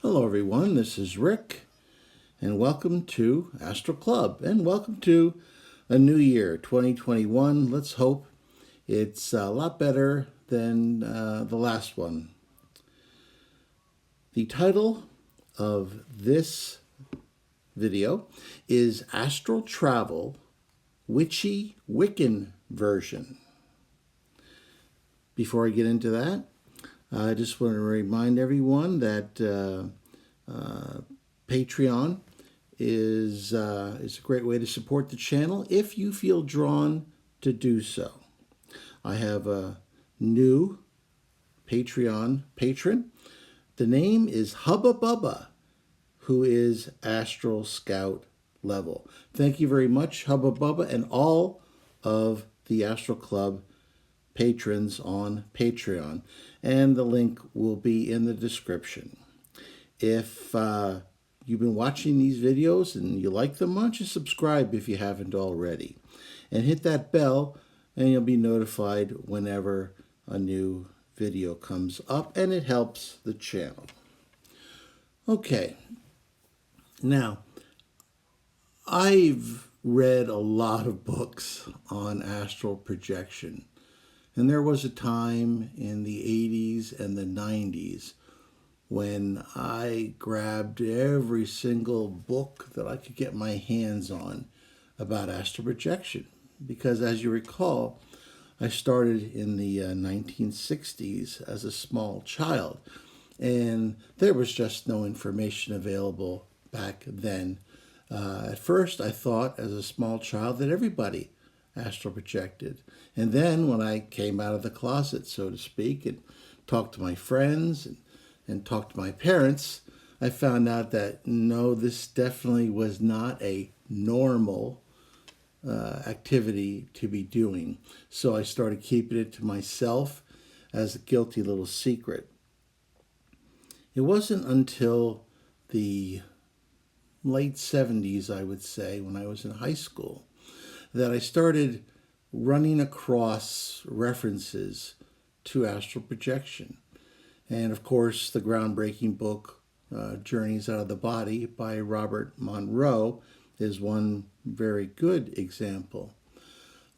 Hello everyone, this is Rick, and welcome to Astral Club, and welcome to a new year, 2021. Let's hope it's a lot better than the last one. The title of this video is Astral Travel, Witchy Wiccan version. Before I get into that, I just want to remind everyone that Patreon is a great way to support the channel if you feel drawn to do so. I have a new Patreon patron. The name is Hubba Bubba, who is Astral Scout level. Thank you very much, Hubba Bubba, and all of the Astral Club patrons on Patreon, and the link will be in the description. If you've been watching these videos and you like them, why don't you subscribe if you haven't already, and hit that bell, and you'll be notified whenever a new video comes up, and it helps the channel. Okay, now I've read a lot of books on astral projection. And there was a time in the 80s and the 90s when I grabbed every single book that I could get my hands on about astral projection. Because as you recall, I started in the 1960s as a small child. And there was just no information available back then. At first, I thought as a small child that everybody astral projected. And then when I came out of the closet, so to speak, and talked to my friends and talked to my parents, I found out that no, this definitely was not a normal activity to be doing. So I started keeping it to myself as a guilty little secret. It wasn't until the late 70s, I would say, when I was in high school, that I started running across references to astral projection. And of course, the groundbreaking book, Journeys Out of the Body by Robert Monroe, is one very good example.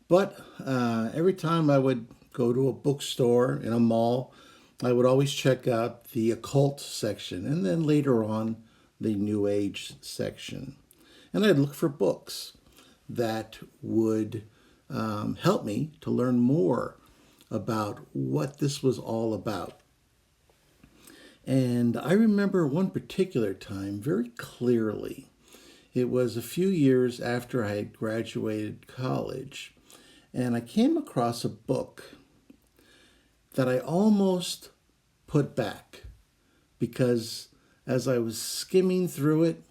But every time I would go to a bookstore in a mall, I would always check out the occult section, and then later on, the New Age section. And I'd look for books that would help me to learn more about what this was all about. And I remember one particular time very clearly. It was a few years after I had graduated college, and I came across a book that I almost put back because as I was skimming through it,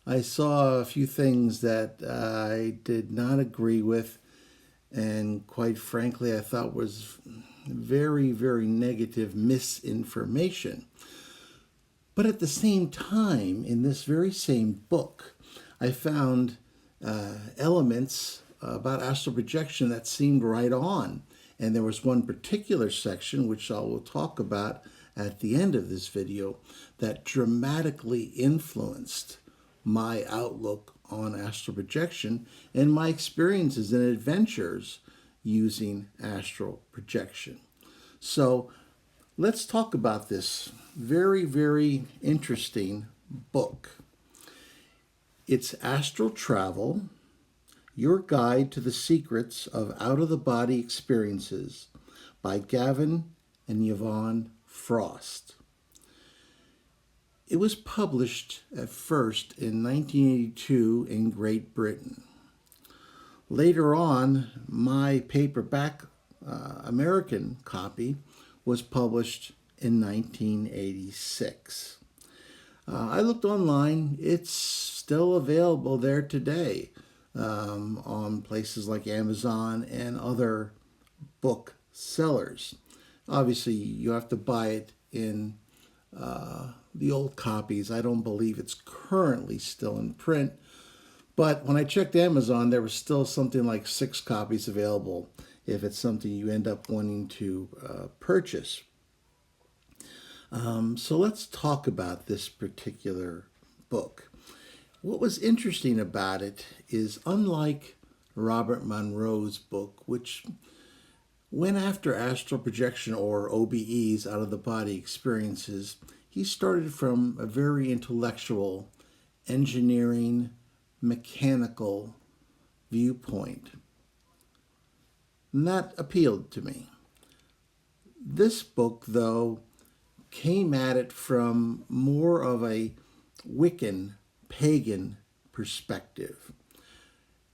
I saw a few things that I did not agree with, and quite frankly, I thought was very, very negative misinformation. But at the same time, in this very same book, I found elements about astral projection that seemed right on. And there was one particular section, which I will talk about at the end of this video, that dramatically influenced my outlook on astral projection and my experiences and adventures using astral projection. So let's talk about this very, very interesting book. It's Astral Travel, Your Guide to the Secrets of Out-of-the-Body Experiences by Gavin and Yvonne Frost. It was published at first in 1982 in Great Britain. Later on, my paperback American copy was published in 1986. I looked online. It's still available there today on places like Amazon and other book sellers. Obviously, you have to buy it in the old copies. I don't believe it's currently still in print. But when I checked Amazon, there was still something like 6 copies available if it's something you end up wanting to purchase. So let's talk about this particular book. What was interesting about it is, unlike Robert Monroe's book, which went after astral projection or OBEs, out of the body experiences, he started from a very intellectual, engineering, mechanical viewpoint. And that appealed to me. This book, though, came at it from more of a Wiccan Pagan perspective.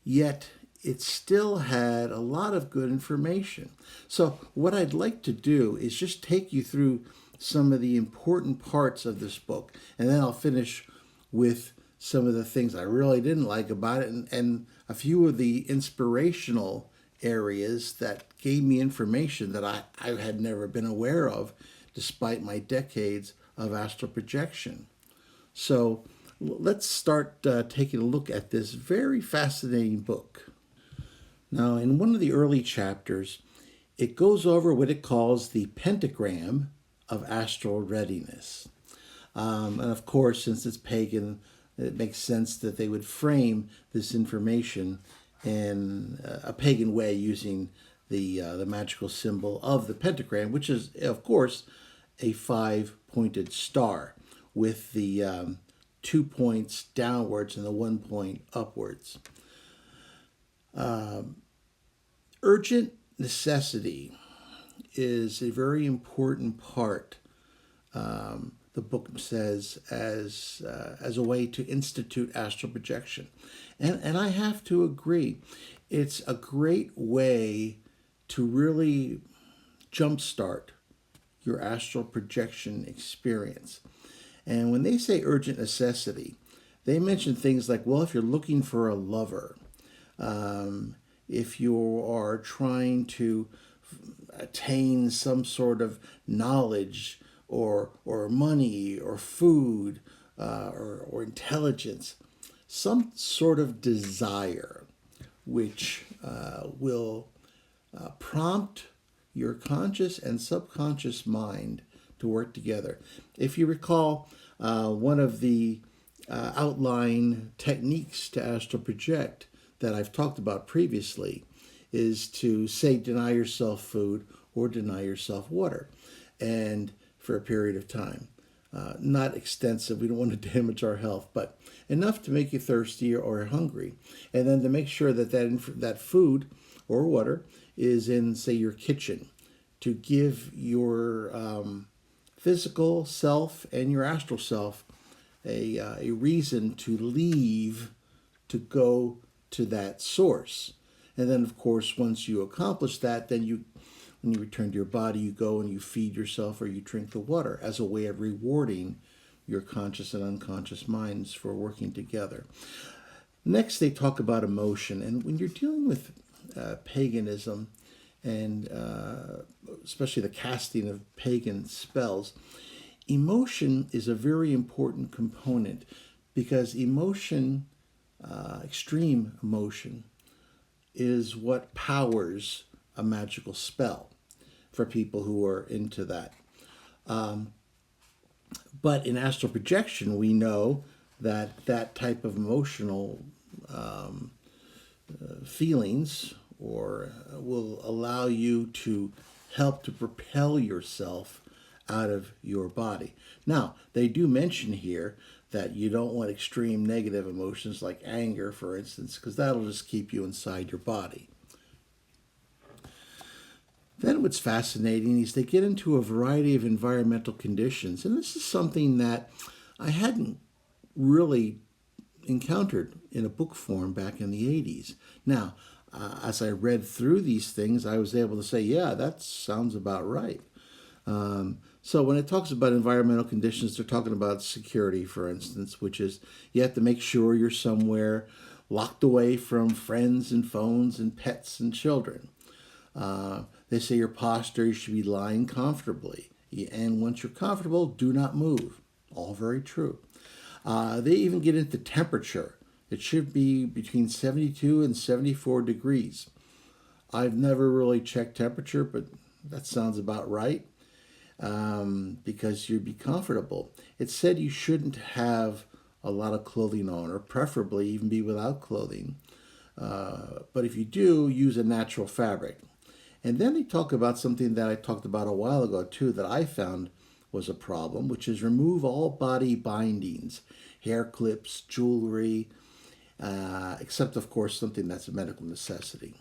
Yet it still had a lot of good information. So what I'd like to do is just take you through some of the important parts of this book, and then I'll finish with some of the things I really didn't like about it, and a few of the inspirational areas that gave me information that I had never been aware of, despite my decades of astral projection. So let's start taking a look at this very fascinating book. Now, in one of the early chapters, it goes over what it calls the Pentagram of astral readiness. And of course, since it's pagan, it makes sense that they would frame this information in a pagan way using the magical symbol of the pentagram, which is, of course, a 5-pointed star with the 2 points downwards and the 1 point upwards. Urgent necessity is a very important part, the book says, as a way to institute astral projection. And I have to agree. It's a great way to really jumpstart your astral projection experience. And when they say urgent necessity, they mention things like, well, if you're looking for a lover, if you are trying to attain some sort of knowledge or money or food or intelligence, some sort of desire which will prompt your conscious and subconscious mind to work together. If you recall, one of the outline techniques to astral project that I've talked about previously is to say deny yourself food or deny yourself water, and for a period of time. Not extensive, we don't want to damage our health, but enough to make you thirsty or hungry. And then to make sure that that food or water is in, say, your kitchen, to give your physical self and your astral self a reason to leave, to go to that source. And then, of course, once you accomplish that, then when you return to your body, you go and you feed yourself or you drink the water as a way of rewarding your conscious and unconscious minds for working together. Next, they talk about emotion. And when you're dealing with paganism, and especially the casting of pagan spells, emotion is a very important component, because emotion, extreme emotion, is what powers a magical spell for people who are into that. But in astral projection, we know that that type of emotional feelings will allow you to help to propel yourself out of your body. Now, they do mention here that you don't want extreme negative emotions like anger, for instance, because that'll just keep you inside your body. Then what's fascinating is they get into a variety of environmental conditions, and this is something that I hadn't really encountered in a book form back in the 80s. Now, as I read through these things, I was able to say, yeah, that sounds about right. So when it talks about environmental conditions, they're talking about security, for instance, which is you have to make sure you're somewhere locked away from friends and phones and pets and children. They say your posture, you should be lying comfortably. And once you're comfortable, do not move. All very true. They even get into temperature. It should be between 72 and 74 degrees. I've never really checked temperature, but that sounds about right. because you'd be comfortable. It said you shouldn't have a lot of clothing on, or preferably even be without clothing. But if you do, use a natural fabric. And then they talk about something that I talked about a while ago too, that I found was a problem, which is remove all body bindings, hair clips, jewelry, except of course something that's a medical necessity.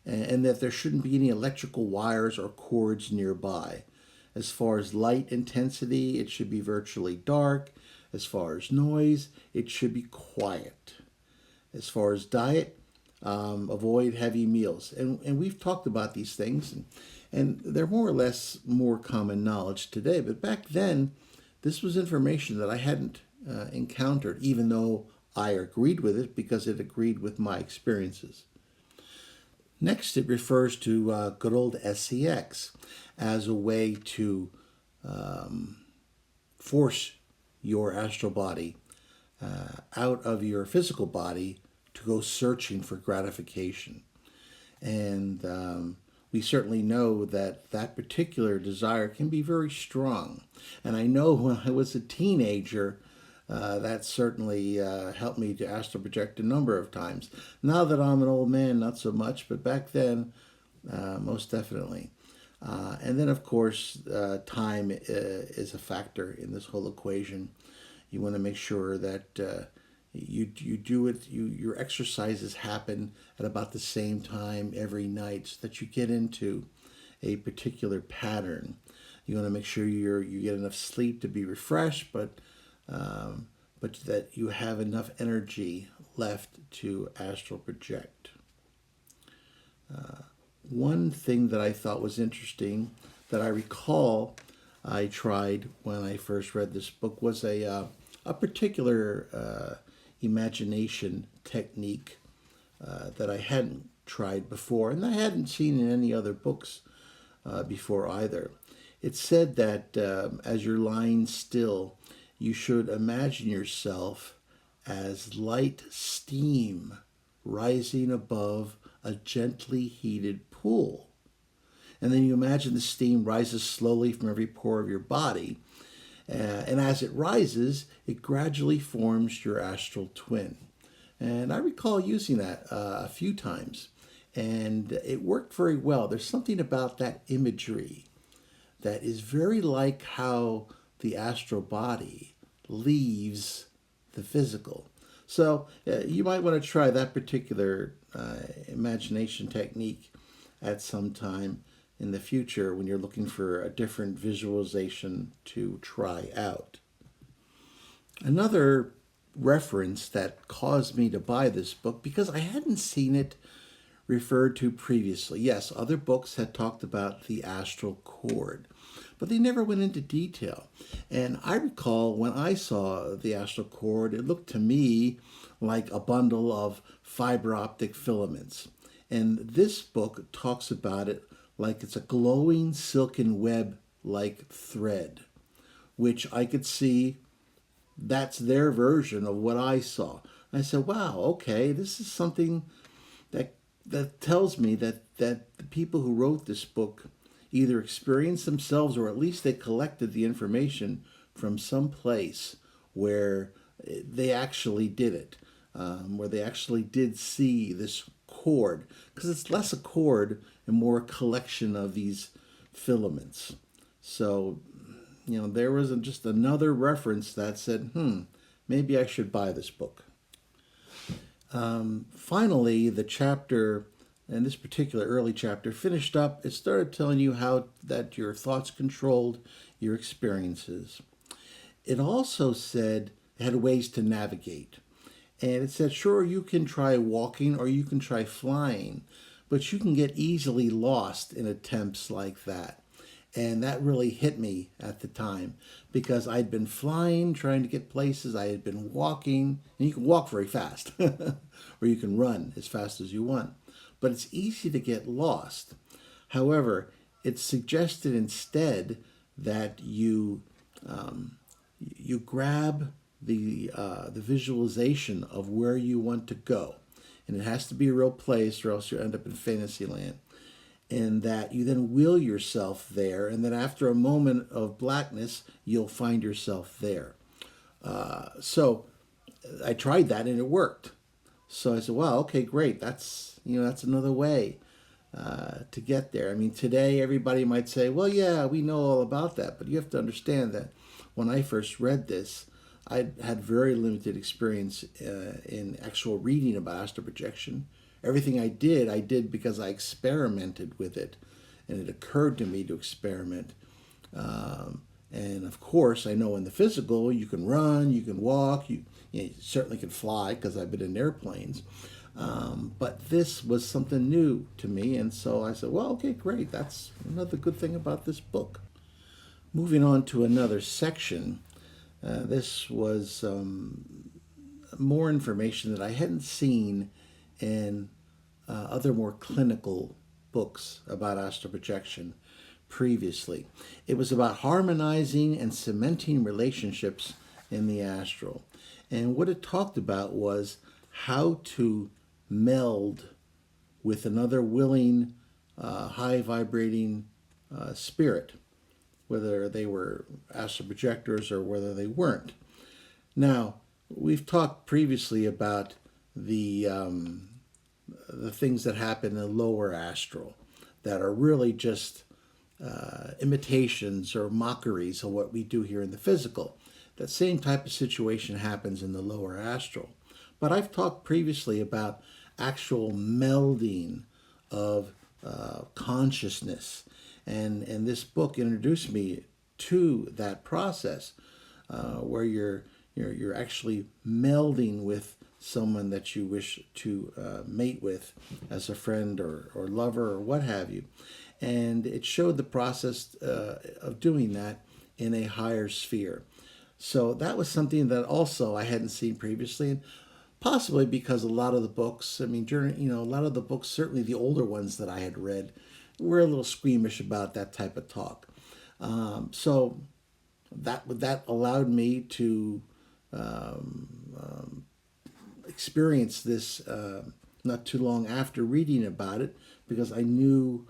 And that there shouldn't be any electrical wires or cords nearby. As far as light intensity, it should be virtually dark. As far as noise, it should be quiet. As far as diet, avoid heavy meals. And we've talked about these things, and they're more or less more common knowledge today. But back then, this was information that I hadn't encountered, even though I agreed with it because it agreed with my experiences. Next, it refers to good old SCX as a way to force your astral body out of your physical body to go searching for gratification. And we certainly know that that particular desire can be very strong. And I know when I was a teenager, that certainly helped me to astral project a number of times. Now that I'm an old man, not so much, but back then, most definitely. And then, of course, time is a factor in this whole equation. You want to make sure that you do it. Your exercises happen at about the same time every night, so that you get into a particular pattern. You want to make sure you get enough sleep to be refreshed, but that you have enough energy left to astral project. One thing that I thought was interesting that I recall I tried when I first read this book was a particular imagination technique that I hadn't tried before, and I hadn't seen in any other books before either. It said that as you're lying still, you should imagine yourself as light steam rising above a gently heated pool. And then you imagine the steam rises slowly from every pore of your body. And as it rises, it gradually forms your astral twin. And I recall using that a few times. And it worked very well. There's something about that imagery that is very like how the astral body leaves the physical. So you might want to try that particular imagination technique at some time in the future when you're looking for a different visualization to try out. Another reference that caused me to buy this book, because I hadn't seen it referred to previously. Yes, other books had talked about the Astral Cord, but they never went into detail. And I recall when I saw the Astral Cord, it looked to me like a bundle of fiber optic filaments. And this book talks about it like it's a glowing silken web like thread, which I could see that's their version of what I saw. I said, wow, okay, this is something that tells me that the people who wrote this book either experienced themselves, or at least they collected the information from some place where they actually did it, where they actually did see this cord, because it's less a cord and more a collection of these filaments. So, there was just another reference that said, maybe I should buy this book. Finally, the chapter, and this particular early chapter, finished up. It started telling you how that your thoughts controlled your experiences. It also said it had ways to navigate. And it said, sure, you can try walking or you can try flying, but you can get easily lost in attempts like that. And that really hit me at the time, because I'd been flying, trying to get places. I had been walking, and you can walk very fast, or you can run as fast as you want. But it's easy to get lost. However, it suggested instead that you grab the visualization of where you want to go. And it has to be a real place, or else you'll end up in fantasy land. in that you then will yourself there, and then after a moment of blackness, you'll find yourself there. So I tried that and it worked. So I said, "Wow, okay, great. That's another way to get there." I mean, today everybody might say, "Well, yeah, we know all about that," but you have to understand that when I first read this, I had very limited experience in actual reading about astral projection. Everything I did because I experimented with it, and it occurred to me to experiment. And of course, I know in the physical, you can run, you can walk, you certainly can fly because I've been in airplanes. But this was something new to me, and so I said, well, okay, great. That's another good thing about this book. Moving on to another section, this was more information that I hadn't seen in other more clinical books about astral projection previously. It was about harmonizing and cementing relationships in the astral. And what it talked about was how to meld with another willing, high vibrating spirit, whether they were astral projectors or whether they weren't. Now, we've talked previously about the things that happen in the lower astral that are really just imitations or mockeries of what we do here in the physical. That same type of situation happens in the lower astral. But I've talked previously about actual melding of consciousness. And this book introduced me to that process where you're actually melding with someone that you wish to mate with as a friend or lover or what have you. And it showed the process of doing that in a higher sphere. So that was something that also I hadn't seen previously, and possibly because a lot of the books, I mean, a lot of the books, certainly the older ones that I had read, were a little squeamish about that type of talk. So that allowed me to experience this not too long after reading about it, because I knew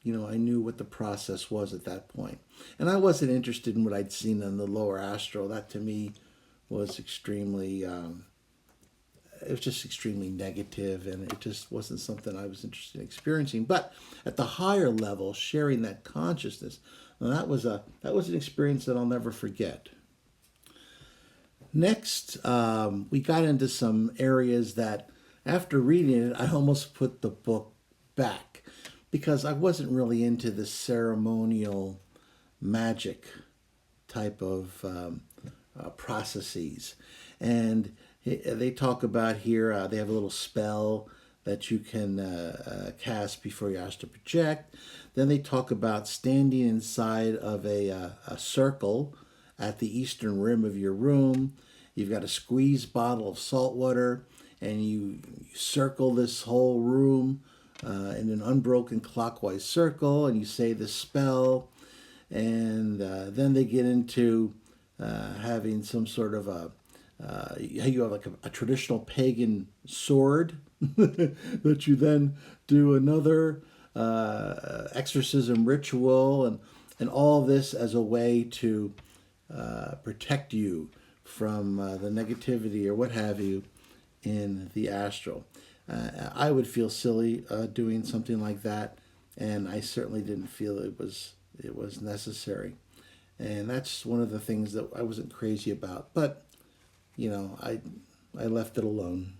what the process was at that point. And I wasn't interested in what I'd seen in the lower astral. That to me was extremely, it was just extremely negative, and it just wasn't something I was interested in experiencing. But at the higher level, sharing that consciousness, well, that was an experience that I'll never forget. Next, we got into some areas that after reading it, I almost put the book back because I wasn't really into the ceremonial magic type of processes. And they talk about here, they have a little spell that you can cast before you astral project. Then they talk about standing inside of a circle at the eastern rim of your room. You've got a squeezed bottle of salt water, and you circle this whole room in an unbroken clockwise circle, and you say the spell. And then they get into having some sort of you have like a traditional pagan sword that you then do another exorcism ritual, and all this as a way to protect you from the negativity or what have you in the astral. I would feel silly doing something like that, and I certainly didn't feel it was necessary. And that's one of the things that I wasn't crazy about. But, I left it alone.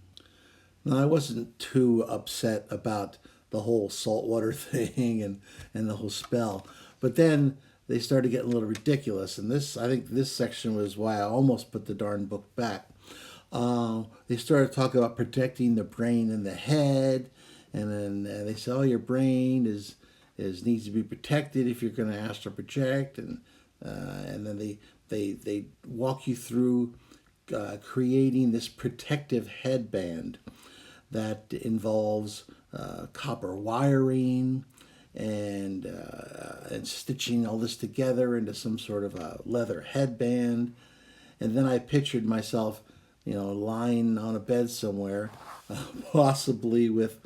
Now, I wasn't too upset about the whole saltwater thing and the whole spell. But then they started getting a little ridiculous. And I think this section was why I almost put the darn book back. They started talking about protecting the brain and the head. And then they said, oh, your brain needs to be protected if you're going to astral project. And then they walk you through creating this protective headband that involves copper wiring and stitching all this together into some sort of a leather headband. And then I pictured myself, lying on a bed somewhere, possibly with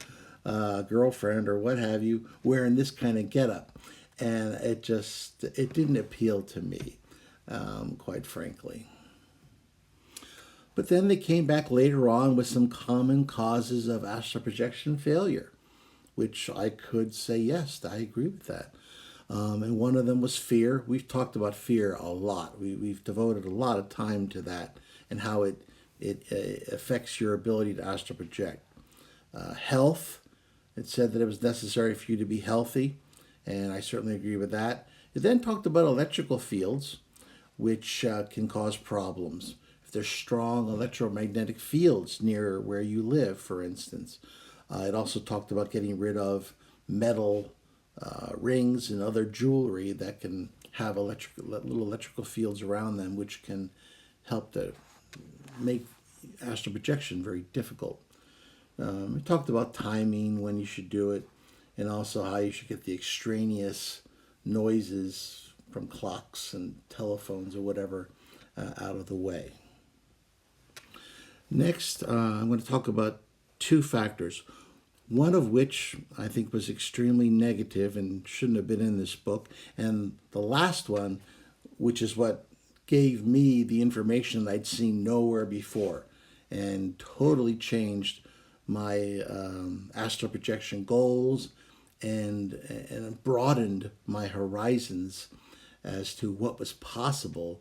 girlfriend or what have you wearing this kind of getup. And it didn't appeal to me, quite frankly. But then they came back later on with some common causes of astral projection failure, which I could say, yes, I agree with that. And one of them was fear. We've talked about fear a lot. We've devoted a lot of time to that and how it affects your ability to astral project. Health. It said that it was necessary for you to be healthy, and I certainly agree with that. It then talked about electrical fields, which can cause problems. If there's strong electromagnetic fields near where you live, for instance. It also talked about getting rid of metal rings and other jewelry that can have little electrical fields around them, which can help to make astral projection very difficult. We talked about timing, when you should do it, and also how you should get the extraneous noises from clocks and telephones or whatever out of the way. Next, I'm going to talk about two factors, one of which I think was extremely negative and shouldn't have been in this book, and the last one, which is what gave me the information that I'd seen nowhere before and totally changed my astral projection goals and broadened my horizons as to what was possible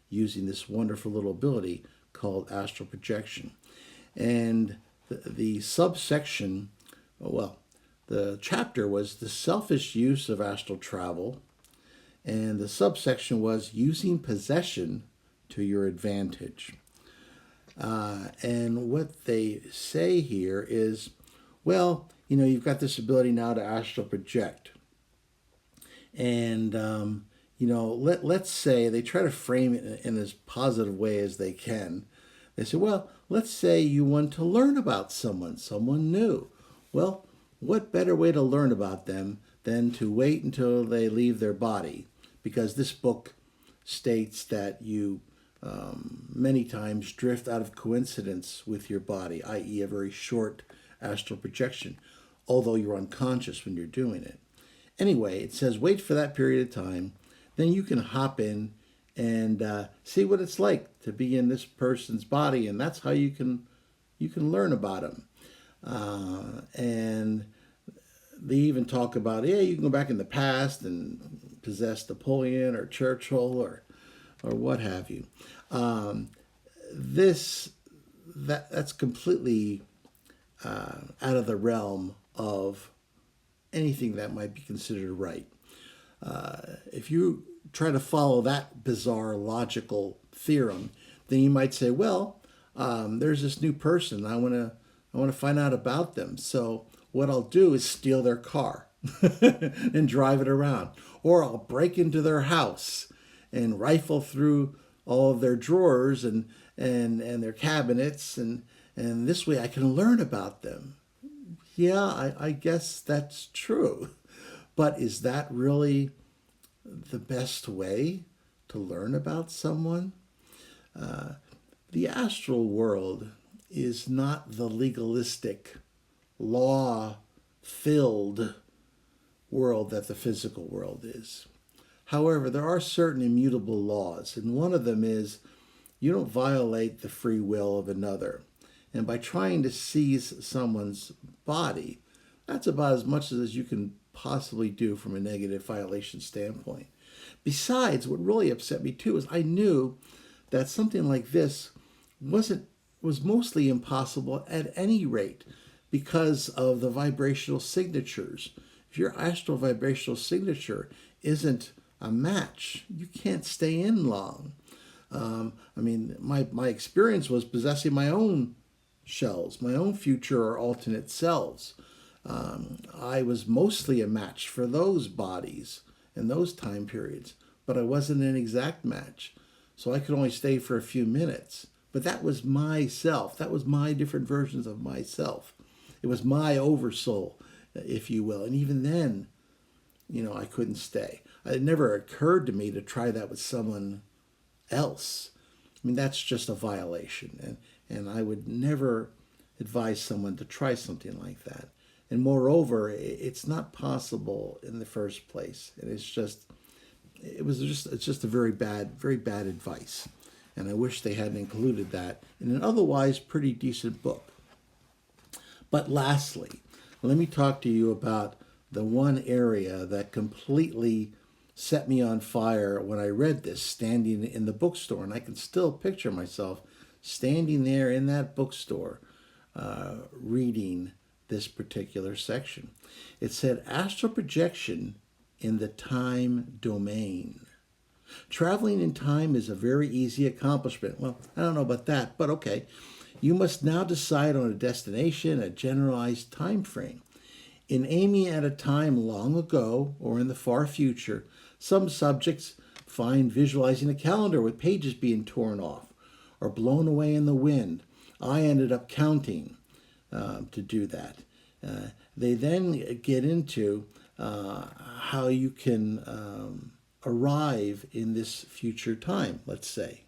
using this wonderful little ability called astral projection. And the subsection, well, the chapter was the selfish use of astral travel, and the subsection was using possession to your advantage. And what they say here is, well, you've got this ability now to astral project. And, let's say they try to frame it in as positive way as they can. They say, well, let's say you want to learn about someone new. Well, what better way to learn about them than to wait until they leave their body? Because this book states that you many times drift out of coincidence with your body, i.e. a very short astral projection, although you're unconscious when you're doing it. Anyway, it says wait for that period of time, then you can hop in and see what it's like to be in this person's body, and that's how you can learn about them. And they even talk about, you can go back in the past and possess Napoleon or Churchill or what have you. That's completely out of the realm of anything that might be considered right. If you try to follow that bizarre logical theorem, then you might say, well, there's this new person. I want to find out about them. So what I'll do is steal their car and drive it around, or I'll break into their house and rifle through all of their drawers and their cabinets, and this way I can learn about them. Yeah, I guess that's true. But is that really the best way to learn about someone? The astral world is not the legalistic, law-filled world that the physical world is. However, there are certain immutable laws, and one of them is you don't violate the free will of another. And by trying to seize someone's body, that's about as much as you can possibly do from a negative violation standpoint. Besides, what really upset me too is I knew that something like this was mostly impossible at any rate because of the vibrational signatures. If your astral vibrational signature isn't a match, you can't stay in long. My experience was possessing my own shells, my own future or alternate selves. I was mostly a match for those bodies in those time periods, but I wasn't an exact match. So I could only stay for a few minutes. But that was myself. That was my different versions of myself. It was my oversoul, if you will. And even then, I couldn't stay. It never occurred to me to try that with someone else. That's just a violation. And I would never advise someone to try something like that. And moreover, it's not possible in the first place. And it's just a very bad advice. And I wish they hadn't included that in an otherwise pretty decent book. But lastly, let me talk to you about the one area that completely set me on fire when I read this, standing in the bookstore. And I can still picture myself standing there in that bookstore reading this particular section. It said, Astral Projection in the Time Domain. Traveling in time is a very easy accomplishment. Well, I don't know about that, but okay. You must now decide on a destination, a generalized time frame. In aiming at a time long ago or in the far future, some subjects find visualizing a calendar with pages being torn off or blown away in the wind. I ended up counting to do that. They then get into how you can arrive in this future time, let's say.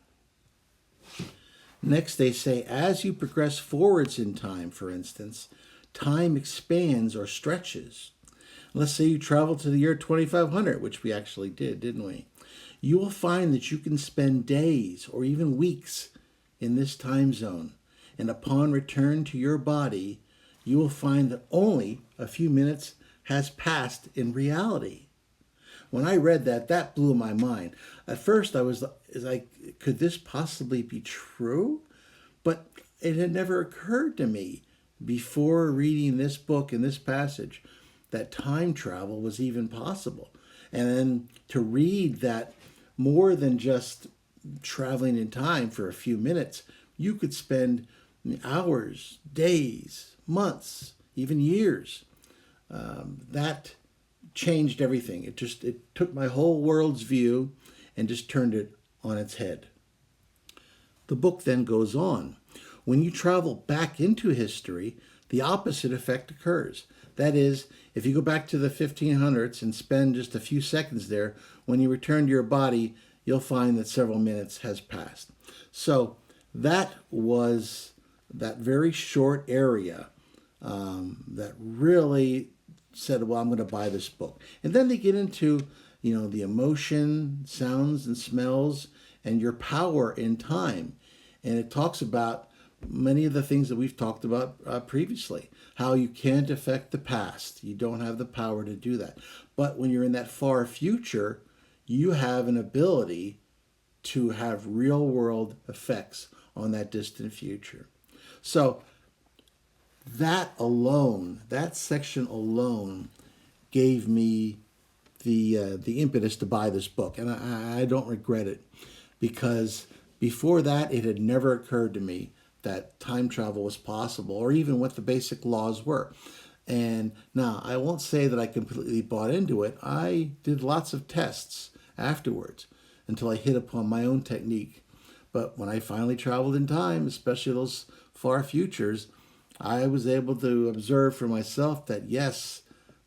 Next, they say, as you progress forwards in time, for instance, time expands or stretches. Let's say you travel to the year 2500, which we actually did, didn't we? You will find that you can spend days or even weeks in this time zone. And upon return to your body, you will find that only a few minutes has passed in reality. When I read that, that blew my mind. At first, I was like, could this possibly be true? But it had never occurred to me before reading this book and this passage that time travel was even possible. And then to read that more than just traveling in time for a few minutes, you could spend hours, days, months, even years. That changed everything. It took my whole world's view and just turned it on its head. The book then goes on. When you travel back into history, the opposite effect occurs. That is, if you go back to the 1500s and spend just a few seconds there, when you return to your body, you'll find that several minutes has passed. So that was that very short area that really said, well, I'm going to buy this book. And then they get into, the emotion, sounds, and smells, and your power in time. And it talks about many of the things that we've talked about previously, how you can't affect the past. You don't have the power to do that. But when you're in that far future, you have an ability to have real world effects on that distant future. So that alone, that section alone, gave me the impetus to buy this book. And I don't regret it, because before that, it had never occurred to me that time travel was possible, or even what the basic laws were. And now, I won't say that I completely bought into it. I did lots of tests afterwards until I hit upon my own technique. But when I finally traveled in time, especially those far futures, I was able to observe for myself that, yes,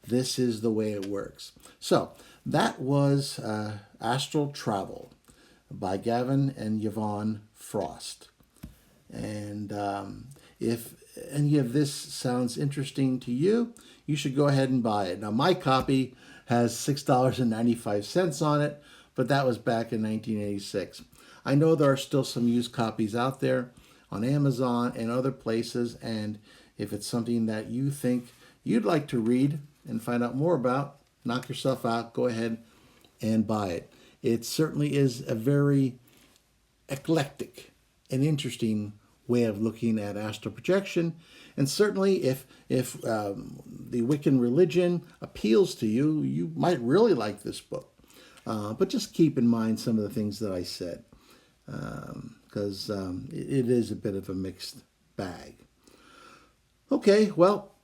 this is the way it works. So that was Astral Travel by Gavin and Yvonne Frost. And if any of this sounds interesting to you, you should go ahead and buy it. Now, my copy has $6.95 on it, but that was back in 1986. I know there are still some used copies out there on Amazon and other places, and if it's something that you think you'd like to read and find out more about, knock yourself out, go ahead and buy it. It certainly is a very eclectic and interesting way of looking at astral projection, and certainly if the Wiccan religion appeals to you, you might really like this book. But just keep in mind some of the things that I said, because it is a bit of a mixed bag. Okay, well,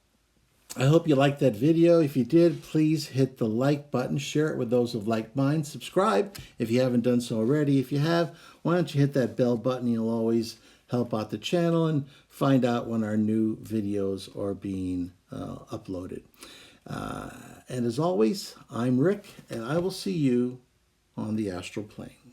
I hope you liked that video. If you did, please hit the like button, share it with those of like mind, subscribe if you haven't done so already. If you have, why don't you hit that bell button? You'll always help out the channel and find out when our new videos are being uploaded. And as always, I'm Rick, and I will see you on the astral plane.